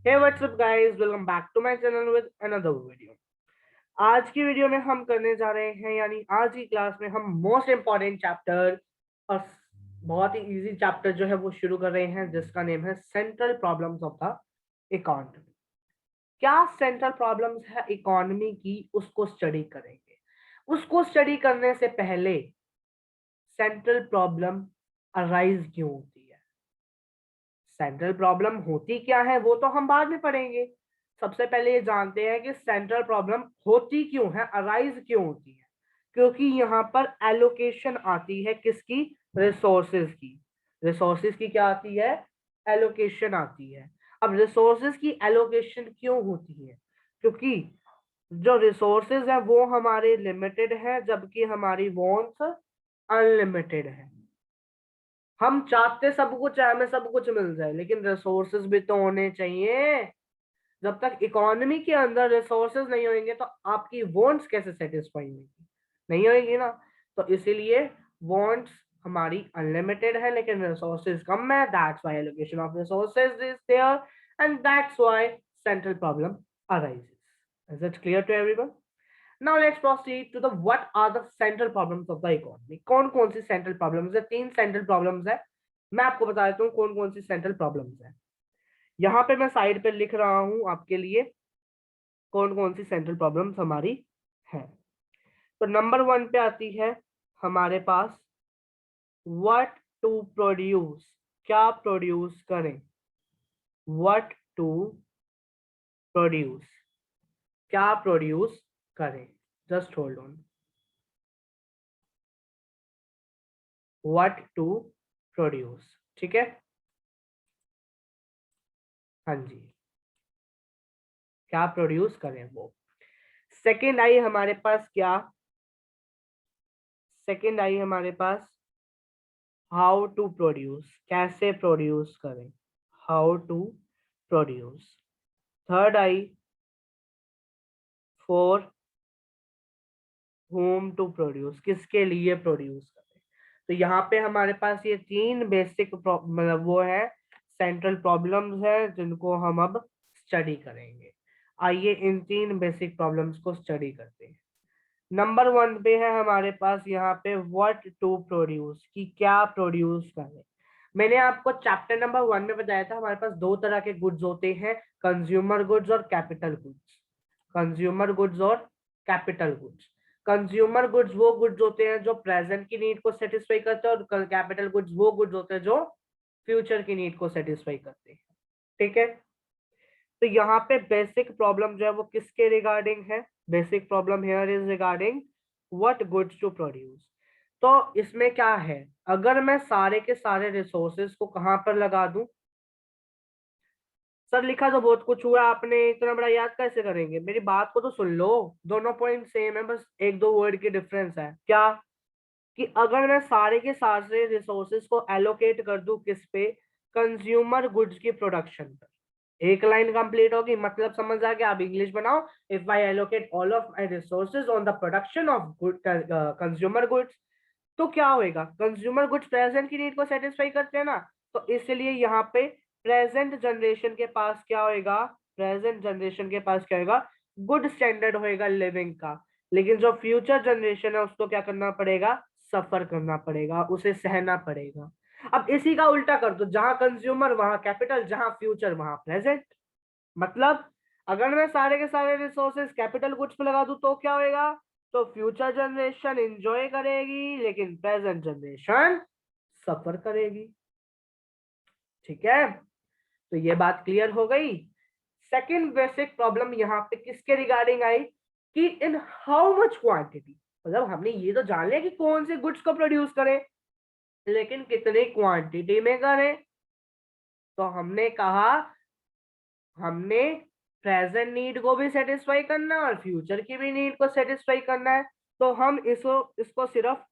Hey, what's up guys? Welcome back to my channel with another video. आज की video में हम करने जा रहे हैं यानी आज की क्लास में हम मोस्ट इम्पॉर्टेंट चैप्टर और बहुत ही इजी चैप्टर जो है वो शुरू कर रहे हैं जिसका नेम है central problems of the economy. क्या सेंट्रल प्रॉब्लम्स है इकोनॉमी की उसको स्टडी करेंगे। उसको स्टडी करने से पहले सेंट्रल प्रॉब्लम अराइज क्यों होती है, सेंट्रल प्रॉब्लम होती क्या है वो तो हम बाद में पढ़ेंगे। सबसे पहले ये जानते हैं कि सेंट्रल प्रॉब्लम होती क्यों है, अराइज क्यों होती है। क्योंकि यहाँ पर एलोकेशन आती है किसकी, रिसोर्सेज की। रिसोर्सेज की क्या आती है, एलोकेशन आती है। अब रिसोर्सेज की एलोकेशन क्यों होती है, क्योंकि जो रिसोर्सेज है वो हमारे लिमिटेड है जबकि हमारी वॉन्ट्स अनलिमिटेड है। हम चाहते सब कुछ है, हमें सब कुछ मिल जाए, लेकिन रिसोर्सेज भी तो होने चाहिए। जब तक इकोनॉमी के अंदर रिसोर्सेज नहीं होंगे तो आपकी वांट्स कैसे सेटिस्फाई होंगी, नहीं होगी ना। तो इसीलिए वांट्स हमारी अनलिमिटेड है लेकिन रिसोर्सेज कम है, that's why allocation of resources is there and that's why central problem arises. Is it clear to everyone? Now let's proceed to the what are the central problems of the economy. कौन कौन C central problems है? तीन central problems है। मैं आपको बता देता हूँ कौन कौन सी सेंट्रल प्रॉब्लम्स है। यहाँ पे मैं साइड पे लिख रहा हूँ आपके लिए कौन कौन सी सेंट्रल प्रॉब्लम्स हमारी है। तो नंबर 1 पे आती है हमारे पास व्हाट टू प्रोड्यूस, क्या प्रोड्यूस करें। व्हाट टू प्रोड्यूस, क्या प्रोड्यूस करें। Just hold on. What to produce, ठीक है। हाँ जी, क्या प्रोड्यूस करें वो। सेकंड आई हमारे पास क्या, सेकंड आई हमारे पास हाउ टू प्रोड्यूस, कैसे प्रोड्यूस करें। How to produce. थर्ड आई फॉर होम टू प्रोड्यूस, किसके लिए प्रोड्यूस करें। तो यहाँ पे हमारे पास ये तीन बेसिक मतलब वो है सेंट्रल प्रॉब्लम्स है जिनको हम अब स्टडी करेंगे। आइए इन तीन बेसिक प्रॉब्लम्स को स्टडी करते हैं। नंबर 1 पे है हमारे पास यहाँ पे व्हाट टू प्रोड्यूस, कि क्या प्रोड्यूस करें। मैंने आपको चैप्टर नंबर 1 में बताया था हमारे पास दो तरह के गुड्स होते हैं, कंज्यूमर गुड्स और कैपिटल गुड्स। कंज्यूमर गुड्स और कैपिटल गुड्स। कंज्यूमर गुड्स वो गुड्स होते हैं जो प्रेजेंट की नीड को सेटिस्फाई करते हैं और कैपिटल गुड्स वो गुड्स होते हैं जो फ्यूचर की नीड को सेटिस्फाई करते हैं, ठीक है। तो यहाँ पे बेसिक प्रॉब्लम जो है वो किसके रिगार्डिंग है, basic problem here is regarding what goods to produce. तो इसमें क्या है, अगर मैं सारे के सारे रिसोर्सेज को कहां पर लगा दूं। सर लिखा तो बहुत कुछ हुआ, आपने इतना बड़ा याद कैसे करेंगे, मेरी बात को तो सुन लो। दोनों पॉइंट सेम है, बस एक दो वर्ड की डिफरेंस है। क्या, कि अगर मैं सारे के सारे रिसोर्सेज को एलोकेट कर दूं किस पे, कंज्यूमर गुड्स की प्रोडक्शन पर, एक लाइन कंप्लीट होगी। मतलब समझ आ गया, आप इंग्लिश बनाओ। If I allocate all of my resources on the production of good consumer goods, तो क्या होएगा, कंज्यूमर गुड्स प्रेजेंट की नीड को सेटिस्फाई करते हैं ना। तो इसलिए यहाँ पे प्रेजेंट जनरेशन के पास क्या होएगा, प्रेजेंट जनरेशन के पास क्या होएगा, गुड स्टैंडर्ड होएगा लिविंग का। लेकिन जो फ्यूचर जनरेशन है उसको क्या करना पड़ेगा, सफर करना पड़ेगा, उसे सहना पड़ेगा। अब इसी का उल्टा कर दो, जहां कंज्यूमर वहां कैपिटल, जहां फ्यूचर वहां प्रेजेंट। मतलब अगर मैं सारे के सारे रिसोर्सेज कैपिटल गुड्स पे लगा दूं तो क्या होएगा, तो फ्यूचर जनरेशन एंजॉय करेगी लेकिन प्रेजेंट जनरेशन सफर करेगी, ठीक है। तो ये बात क्लियर हो गई। सेकंड बेसिक प्रॉब्लम यहाँ पे किसके रिगार्डिंग आई, कि इन हाउ मच क्वांटिटी। मतलब हमने ये तो जान लिया कि कौन से गुड्स को प्रोड्यूस करें, लेकिन कितने क्वांटिटी में करें। तो हमने कहा हमने प्रेजेंट नीड को भी सेटिस्फाई करना है और फ्यूचर की भी नीड को सेटिस्फाई करना है। तो हम इसको सिर्फ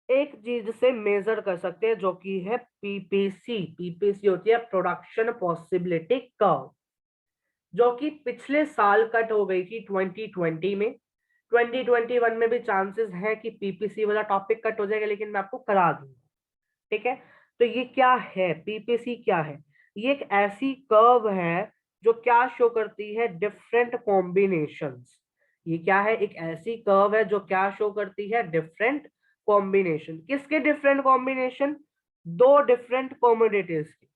एक चीज से मेजर कर सकते हैं जो कि है पीपीसी। पीपीसी होती है प्रोडक्शन पॉसिबिलिटी कर्व, जो कि पिछले साल कट हो गई थी 2020 में। 2021 में भी चांसेस है कि पीपीसी वाला टॉपिक कट हो जाएगा, लेकिन मैं आपको करा दूंगा, ठीक है। तो ये क्या है, पीपीसी क्या है, ये एक ऐसी कर्व है जो क्या शो करती है, डिफरेंट कॉम्बिनेशंस। ये क्या है, एक ऐसी कर्व है जो क्या शो करती है, डिफरेंट कॉम्बिनेशन। किसके डिफरेंट कॉम्बिनेशन, दो डिफरेंट कॉमोडिटीज की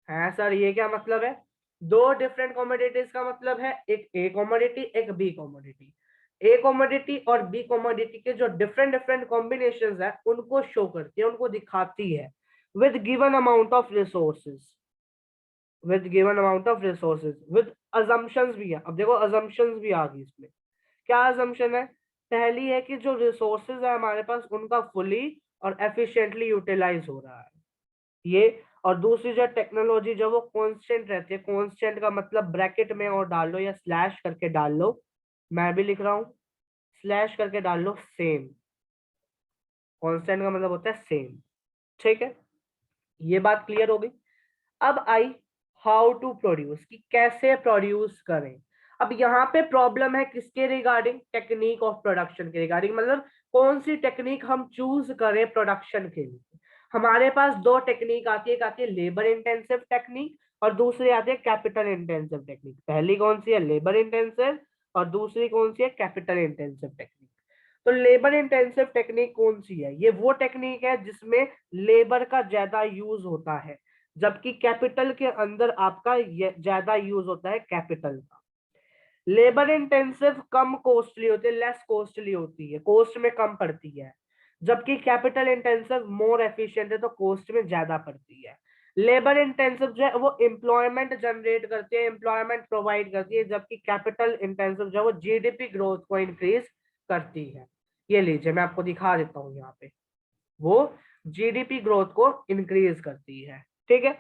है सर। ये क्या मतलब है, दो डिफरेंट कॉमोडिटीज का मतलब है एक ए कॉमोडिटी एक बी कॉमोडिटी। ए कॉमोडिटी और बी कॉमोडिटी के जो डिफरेंट डिफरेंट कॉम्बिनेशंस है उनको शो करती है, उनको दिखाती है with given amount of resources, with given amount of resources, with assumptions भी है। अब देखो अजम्पशंस भी आ गई इसमें। क्या अजम्पशन है, पहली है कि जो रिसोर्सेज है हमारे पास उनका फुली और एफिशिएंटली यूटिलाइज हो रहा है ये। और दूसरी जो टेक्नोलॉजी जो वो कांस्टेंट रहती है, कांस्टेंट का मतलब ब्रैकेट में और डाल लो या स्लैश करके डाल लो, मैं भी लिख रहा हूं, स्लैश करके डाल लो सेम। कांस्टेंट का मतलब होता है सेम, ठीक है। ये बात क्लियर हो गई। अब आई हाउ टू प्रोड्यूस, कि कैसे प्रोड्यूस करें। अब यहाँ पे प्रॉब्लम है किसके रिगार्डिंग, टेक्निक ऑफ प्रोडक्शन के रिगार्डिंग, मतलब कौन सी टेक्निक हम चूज करें प्रोडक्शन के लिए। हमारे पास दो टेक्निक आती है, एक आती है लेबर इंटेंसिव टेक्निक और दूसरी आती है कैपिटल इंटेंसिव टेक्निक। पहली कौन सी है, लेबर इंटेंसिव, और दूसरी कौन सी है, कैपिटल इंटेंसिव टेक्निक। तो लेबर इंटेंसिव टेक्निक कौन सी है, ये वो टेक्निक है जिसमें लेबर का ज्यादा यूज होता है, जबकि कैपिटल के अंदर आपका ज्यादा यूज होता है कैपिटल का। लेबर इंटेंसिव कम कॉस्टली होती है, लेस कॉस्टली होती है, कॉस्ट में कम पड़ती है, जबकि कैपिटल इंटेंसिव मोर एफिशिएंट है तो कॉस्ट में ज्यादा पड़ती है। लेबर इंटेंसिव जो है वो एम्प्लॉयमेंट जनरेट करती है, एम्प्लॉयमेंट प्रोवाइड करती है, जबकि कैपिटल इंटेंसिव जो है वो जीडीपी ग्रोथ को इंक्रीज करती है। ये लीजिए मैं आपको दिखा देता हूँ यहाँ पे, वो जीडीपी ग्रोथ को इंक्रीज करती है, ठीक है।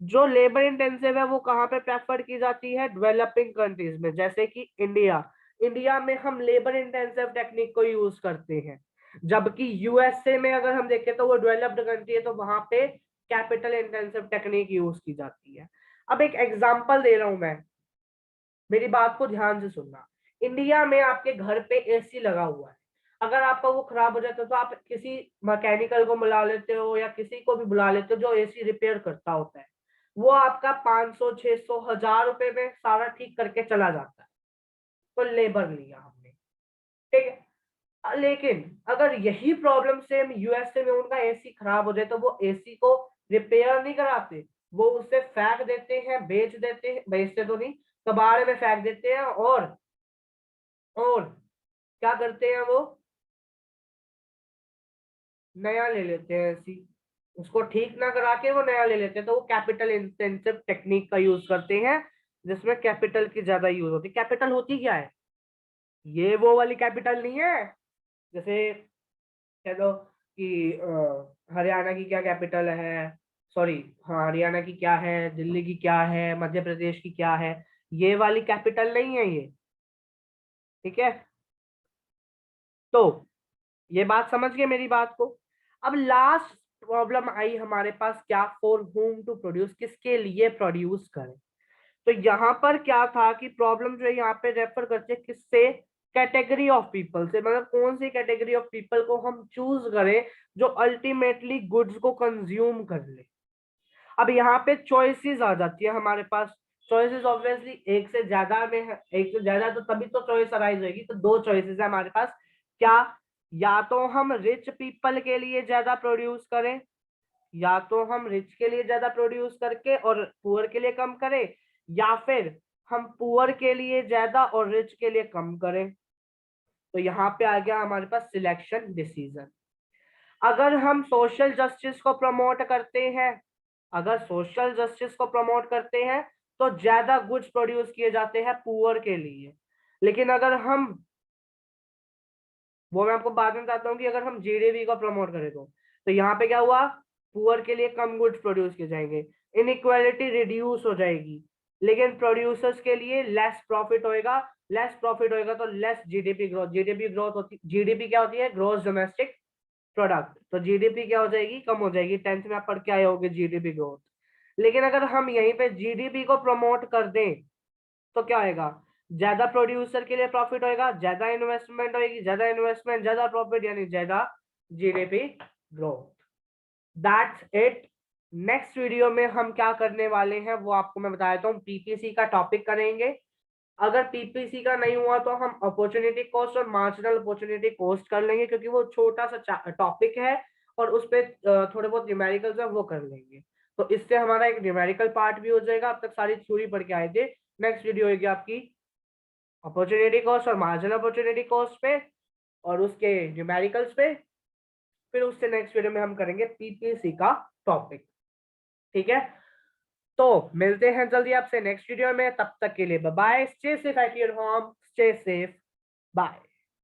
जो लेबर इंटेंसिव है वो कहाँ पे प्रेफर की जाती है, डेवलपिंग कंट्रीज में, जैसे कि इंडिया। इंडिया में हम लेबर इंटेंसिव टेक्निक को यूज करते हैं, जबकि यूएसए में अगर हम देखें तो वो डेवलप्ड कंट्री है, तो वहां पे कैपिटल इंटेंसिव टेक्निक यूज की जाती है। अब एक एग्जांपल दे रहा हूं मैं, मेरी बात को ध्यान से सुनना। इंडिया में आपके घर पे एसी लगा हुआ है, अगर आपका वो खराब हो जाता है तो आप किसी मैकेनिकल को बुला लेते हो या किसी को भी बुला लेते हो जो एसी रिपेयर करता होता है। वो आपका 500 600 1000 रुपए में सारा ठीक करके चला जाता है, तो लेबर लिया हमने, ठीक है। लेकिन अगर यही प्रॉब्लम सेम यूएसए में उनका एसी खराब हो जाए तो वो एसी को रिपेयर नहीं कराते, वो उसे फेंक देते हैं, बेच देते हैं, बेचते तो नहीं, कबाड़ में फेंक देते हैं, और क्या करते हैं वो, नया ले लेते हैं एसी, उसको ठीक ना करा के वो नया ले लेते हैं। तो वो कैपिटल इंटेंसिव टेक्निक का यूज करते हैं, जिसमें कैपिटल की ज्यादा यूज होती है। कैपिटल होती क्या है, ये वो वाली कैपिटल नहीं है, जैसे कह दो कि हरियाणा की क्या कैपिटल है, सॉरी, हाँ हरियाणा की क्या है, दिल्ली की क्या है, मध्य प्रदेश की क्या है, ये वाली कैपिटल नहीं है ये, ठीक है। तो ये बात समझ गए मेरी बात को। अब लास्ट प्रॉब्लम आई हमारे पास, क्या, फॉर होम टू प्रोड्यूस, किसके लिए प्रोड्यूस करें। तो यहाँ पर क्या था कि प्रॉब्लम जो है यहाँ पे रेफर करते हैं किससे, कैटेगरी ऑफ पीपल से, मतलब कौन सी कैटेगरी ऑफ पीपल को हम चूज करें जो अल्टीमेटली गुड्स को कंज्यूम कर ले। अब यहाँ पे चॉइसेस आ जाती है हमारे पास। चॉइसेस ऑब्वियसली एक से ज्यादा में है, एक से ज्यादा तो तभी तो चॉइस अराइज होगी, तो दो चॉइसेस है हमारे पास। क्या, या तो हम रिच पीपल के लिए ज्यादा प्रोड्यूस करें, या तो हम रिच के लिए ज्यादा प्रोड्यूस करके और पुअर के लिए कम करें, या फिर हम पुअर के लिए ज्यादा और रिच के लिए कम करें। तो यहाँ पे आ गया हमारे पास सिलेक्शन डिसीजन। अगर हम सोशल जस्टिस को प्रमोट करते हैं, अगर सोशल जस्टिस को प्रमोट करते हैं तो ज्यादा गुड्स प्रोड्यूस किए जाते हैं पुअर के लिए। लेकिन अगर हम, वो मैं आपको बाद में बताता हूँ कि अगर हम जीडीपी को प्रमोट करें तो यहाँ पे क्या हुआ, पुअर के लिए कम गुड्स प्रोड्यूस किए जाएंगे, इनइक्वालिटी रिड्यूस हो जाएगी, लेकिन प्रोड्यूसर्स के लिए लेस प्रॉफिट होएगा। लेस प्रॉफिट होएगा तो less GDP growth, GDP growth होती, जीडीपी क्या होती है, ग्रोस डोमेस्टिक प्रोडक्ट, तो जीडीपी क्या हो जाएगी, कम हो जाएगी। 10th में आप पढ़ के आए होगे जीडीपी ग्रोथ। लेकिन अगर हम यहीं पे जीडीपी को प्रमोट कर दें तो क्या होएगा, ज्यादा प्रोड्यूसर के लिए प्रॉफिट होएगा, ज्यादा इन्वेस्टमेंट होएगी, ज्यादा इन्वेस्टमेंट ज्यादा प्रॉफिट, यानी ज्यादा GDP growth. That's it. Next video में हम क्या करने वाले हैं वो आपको मैं बता देता हूँ। पीपीसी का टॉपिक करेंगे। अगर पीपीसी का नहीं हुआ तो हम अपॉर्चुनिटी कॉस्ट और मार्जिनल अपॉर्चुनिटी कॉस्ट कर लेंगे, क्योंकि वो छोटा सा टॉपिक है और उस पर थोड़े बहुत न्यूमेरिकल्स है वो कर लेंगे। तो इससे हमारा एक न्यूमेरिकल पार्ट भी हो जाएगा। अब तक सारी थ्योरी पढ़ के आए थे। नेक्स्ट वीडियो होगी आपकी अपॉर्चुनिटी कॉस्ट और मार्जिनल अपॉर्चुनिटी कॉस्ट पे और उसके न्यूमेरिकल्स पे। फिर उससे नेक्स्ट वीडियो में हम करेंगे पीपीसी का टॉपिक। ठीक है, तो मिलते हैं जल्दी आपसे नेक्स्ट वीडियो में। तब तक के लिए bye bye. Stay safe at your home, stay safe, bye.